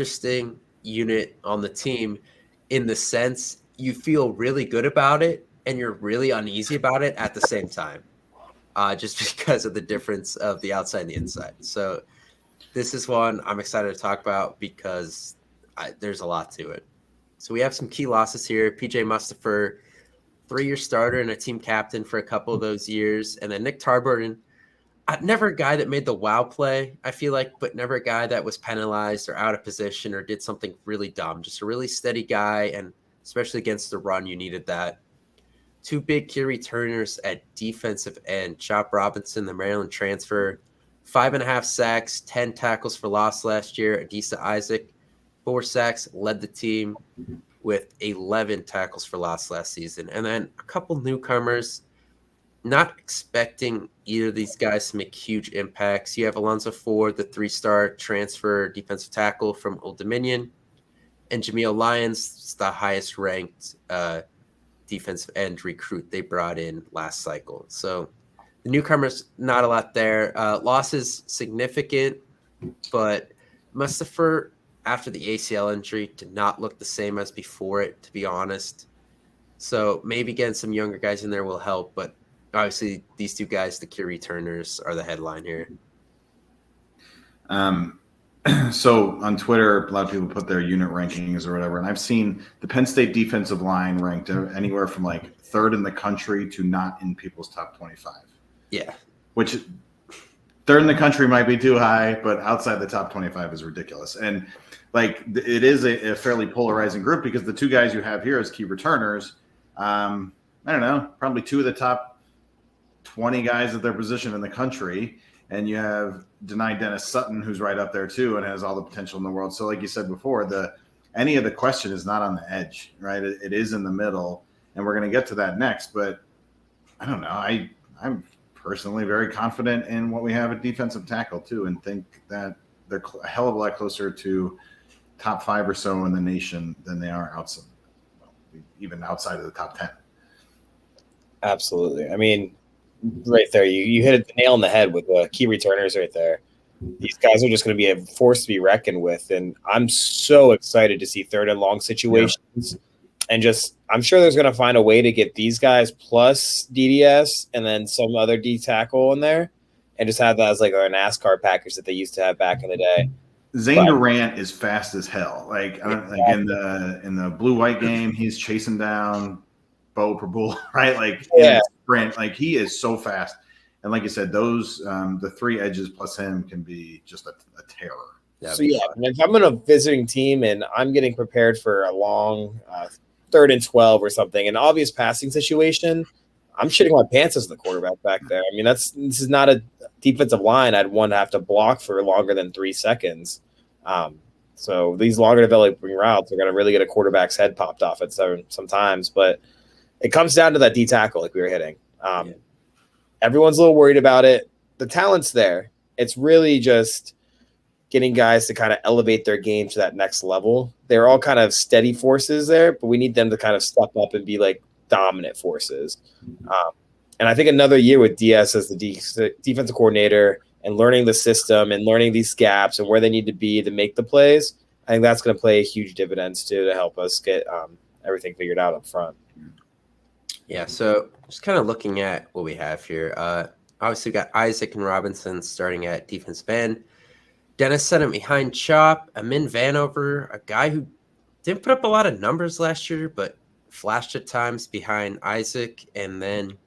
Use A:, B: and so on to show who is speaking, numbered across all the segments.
A: interesting unit on the team in the sense you feel really good about it and you're really uneasy about it at the same time, just because of the difference of the outside and the inside. So this is one I'm excited to talk about because there's a lot to it. So we have some key losses here. PJ Mustipher, 3-year starter and a team captain for a couple of those years. And then Nick Tarburton, never a guy that made the wow play, I feel like, but never a guy that was penalized or out of position or did something really dumb. Just a really steady guy, and especially against the run, you needed that. 2 big key returners at defensive end. Chop Robinson, the Maryland transfer, 5.5 sacks, 10 tackles for loss last year. Adisa Isaac, 4 sacks, led the team with 11 tackles for loss last season. And then a couple newcomers. Not expecting either of these guys to make huge impacts. You have Alonzo Ford, the 3-star transfer defensive tackle from Old Dominion, and Jameel Lyons, the highest ranked defensive end recruit they brought in last cycle. So the newcomers, not a lot there. Losses significant, but Mustipher, after the ACL injury, did not look the same as before it, to be honest. So maybe getting some younger guys in there will help, but obviously these 2 guys, the key returners, are the headline here.
B: So on Twitter, a lot of people put their unit rankings or whatever, and I've seen the Penn State defensive line ranked anywhere from like 3rd in the country to not in people's top 25.
A: Yeah.
B: Which 3rd in the country might be too high, but outside the top 25 is ridiculous. And like it is a fairly polarizing group because the 2 guys you have here as key returners, I don't know, probably 2 of the top 20 guys at their position in the country. And you have Denai Dennis Sutton, who's right up there too and has all the potential in the world. So like you said before, any of the question is not on the edge, right? It is in the middle, and we're going to get to that next. But I don't know. I'm personally very confident in what we have at defensive tackle too, and think that they're a hell of a lot closer to top 5 or so in the nation than they are outside, even outside of the top 10.
C: Absolutely. I mean, right there, you hit the nail on the head with the key returners right there. These guys are just going to be a force to be reckoned with, and I'm so excited to see 3rd and long situations. And just, I'm sure there's going to find a way to get these guys plus DDS and then some other D tackle in there, and just have that as like our NASCAR package that they used to have back in the day.
B: Zane Durant is fast as hell. Like in the blue-white game, he's chasing down Bo Prabul, right? Like sprint, like he is so fast. And like you said, those the 3 edges plus him can be just a terror.
C: So yeah, and if I'm in a visiting team and I'm getting prepared for a long 3rd and 12 or something, an obvious passing situation, I'm shitting my pants as the quarterback back there. I mean, this is not a defensive line I'd want to have to block for longer than 3 seconds. So these longer developing routes are going to really get a quarterback's head popped off at sometimes, but it comes down to that D tackle like we were hitting. Everyone's a little worried about it. The talent's there. It's really just getting guys to kind of elevate their game to that next level. They're all kind of steady forces there, but we need them to kind of step up and be like dominant forces. And I think another year with DS as the defensive coordinator and learning the system and learning these gaps and where they need to be to make the plays, I think that's going to play huge dividends too to help us get everything figured out up front.
A: Yeah, so just kind of looking at what we have here. Obviously, we got Isaac and Robinson starting at defensive end. Dennis Sutton behind Chop. Amin Vanover, a guy who didn't put up a lot of numbers last year, but flashed at times behind Isaac. And then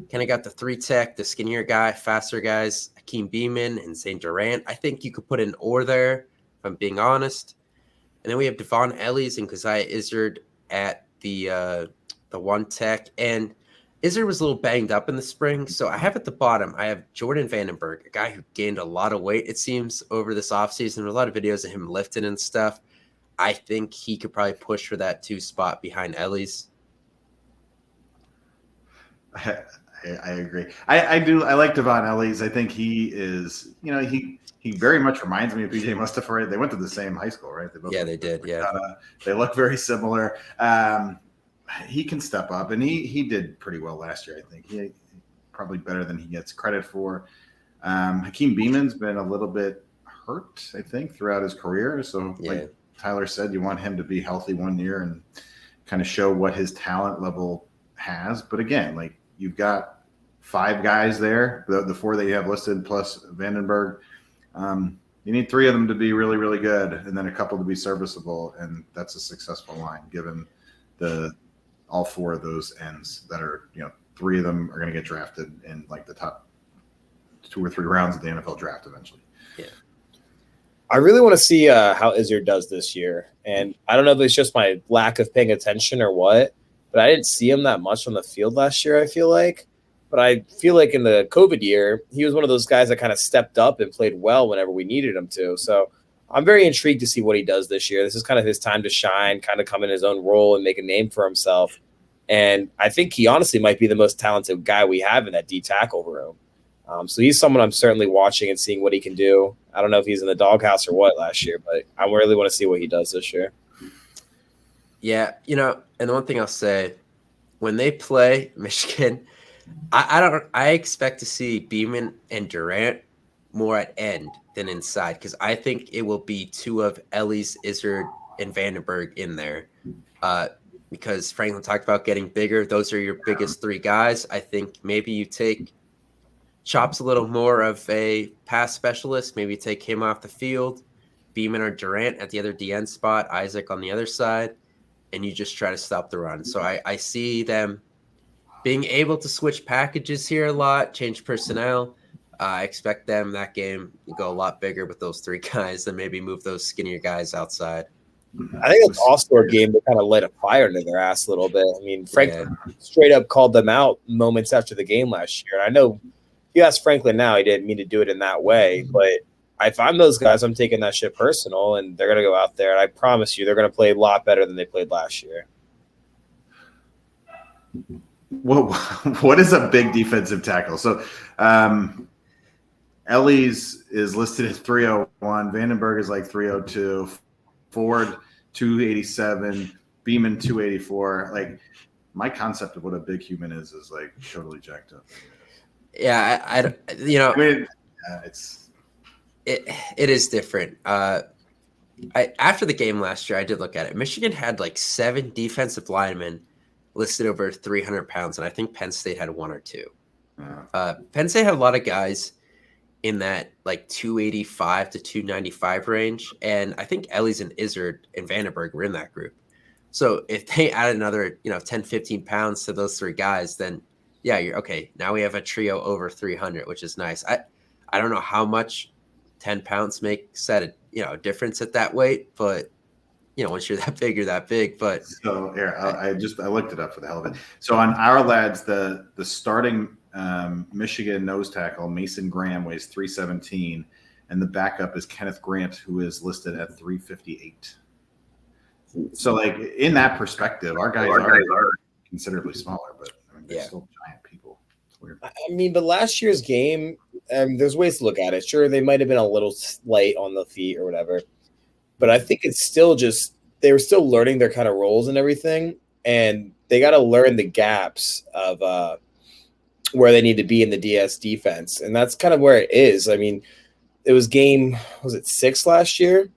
A: kind of got the 3-tech, the skinnier guy, faster guys, Hakeem Beeman and Zane Durant. I think you could put an or there, if I'm being honest. And then we have Devon Ellies and Keziah Izzard at the 1-tech. And Izzard was a little banged up in the spring. So I have at the bottom, I have Jordan Vandenberg, a guy who gained a lot of weight, it seems, over this offseason. There were a lot of videos of him lifting and stuff. I think he could probably push for that 2 spot behind Ellies.
B: I agree. I do. I like Devon Ellies. I think he is, he very much reminds me of PJ Mustipher. They went to the same high school, right?
A: They did. Yeah.
B: They look very similar. He can step up, and he did pretty well last year. I think he probably better than he gets credit for. Hakeem Beeman's been a little bit hurt, I think, throughout his career. So, like Tyler said, you want him to be healthy 1 year and kind of show what his talent level has. But again, like you've got 5 guys there, the 4 that you have listed plus Vandenberg. You need 3 of them to be really, really good, and then a couple to be serviceable, and that's a successful line given all 4 of those ends that are, 3 of them are going to get drafted in like the top 2 or 3 rounds of the NFL draft eventually.
A: Yeah.
C: I really want to see how Izzard does this year. And I don't know if it's just my lack of paying attention or what, but I didn't see him that much on the field last year, I feel like. But I feel like in the COVID year, he was one of those guys that kind of stepped up and played well whenever we needed him to. So I'm very intrigued to see what he does this year. This is kind of his time to shine, kind of come in his own role and make a name for himself. And I think he honestly might be the most talented guy we have in that D tackle room. So he's someone I'm certainly watching and seeing what he can do. I don't know if he's in the doghouse or what last year, but I really want to see what he does this year.
A: Yeah, and the one thing I'll say, when they play Michigan, I expect to see Beeman and Durant more at end than inside, because I think it will be 2 of Ellie's, Izzard, and Vandenberg in there. Because Franklin talked about getting bigger. Those are your biggest 3 guys. I think maybe you take Chop's a little more of a pass specialist. Maybe take him off the field, Beeman or Durant at the other DN spot, Isaac on the other side, and you just try to stop the run. So I see them being able to switch packages here a lot, change personnel. I expect them that game to go a lot bigger with those 3 guys and maybe move those skinnier guys outside.
C: I think it's an all-star game to kind of light a fire into their ass a little bit. I mean, Franklin straight up called them out moments after the game last year. And I know if you ask Franklin now, he didn't mean to do it in that way. But if I'm those guys, I'm taking that shit personal, and they're going to go out there. And I promise you, they're going to play a lot better than they played last year.
B: Well, what is a big defensive tackle? So Ellie's is listed as 301. Vandenberg is like 302. Ford 287. Beeman 284. Like, my concept of what a big human is like totally jacked up.
A: Yeah, it is different. After the game last year, I did look at it. Michigan had like 7 defensive linemen listed over 300 pounds, and I think Penn State had 1 or 2. Penn State had a lot of guys in that like 285 to 295 range, and I think Ellie's and Izzard and Vandenberg were in that group. So if they add another 10, 15 pounds to those 3 guys, then yeah, you're okay. Now we have a trio over 300, which is nice. I don't know how much 10 pounds makes a difference at that weight, but once you're that big, you're that big. But
B: so here, I looked it up for the hell of it. So on our lads, the starting Michigan nose tackle Mason Graham weighs 317, and the backup is Kenneth Grant, who is listed at 358. So, like, in that perspective, our guys are considerably smaller, but they're still giant people. It's weird.
C: I mean, but last year's game, there's ways to look at it. Sure, they might have been a little light on the feet or whatever, but I think it's still just they were still learning their kind of roles and everything, and they got to learn the gaps of where they need to be in the DS defense, and that's kind of where it is. I mean, it was 6 last year,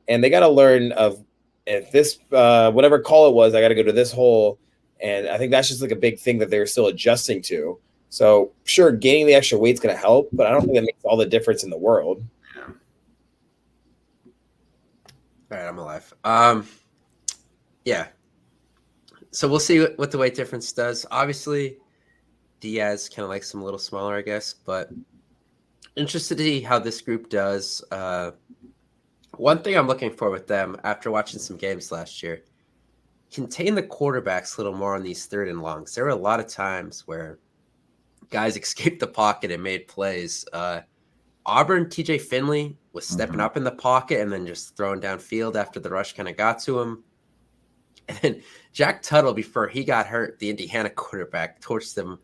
C: and they got to learn of if this whatever call it was, I got to go to this hole, and I think that's just like a big thing that they're still adjusting to. So sure, gaining the extra weight's going to help, but I don't think that makes all the difference in the world.
A: All right, I'm alive. Yeah. So we'll see what the weight difference does. Obviously, Diaz kind of likes him a little smaller, I guess, but interested to see how this group does. One thing I'm looking for with them after watching some games last year, contain the quarterbacks a little more on these 3rd and longs. There were a lot of times where guys escaped the pocket and made plays. Auburn, TJ Finley was stepping up in the pocket and then just throwing downfield after the rush kind of got to him. And then Jack Tuttle, before he got hurt, the Indiana quarterback torched them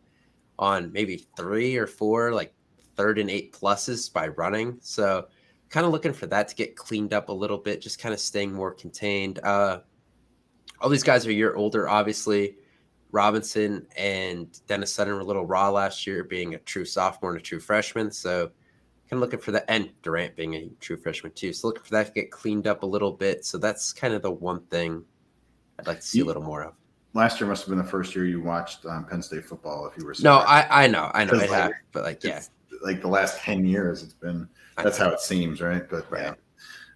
A: on maybe 3 or 4, like 3rd and 8 pluses by running. So kind of looking for that to get cleaned up a little bit, just kind of staying more contained. All these guys are a year older, obviously. Robinson and Dennis Sutton were a little raw last year, being a true sophomore and a true freshman. So of looking for that, and Durant being a true freshman too. So looking for that to get cleaned up a little bit. So that's kind of the one thing I'd like to see a little more of.
B: Last year must have been the first year you watched Penn State football. If you were
A: no, I know it
B: like,
A: but like
B: like the last 10 years, it's been that's how it seems, right? But
A: right.
B: Yeah,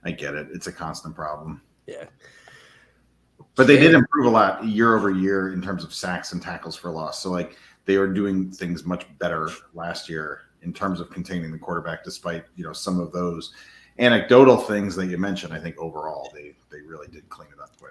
B: I get it. It's a constant problem.
A: Yeah.
B: But they did improve a lot year over year in terms of sacks and tackles for loss. So like they are doing things much better last year in terms of containing the quarterback, despite some of those anecdotal things that you mentioned. I think overall they really did clean it up quite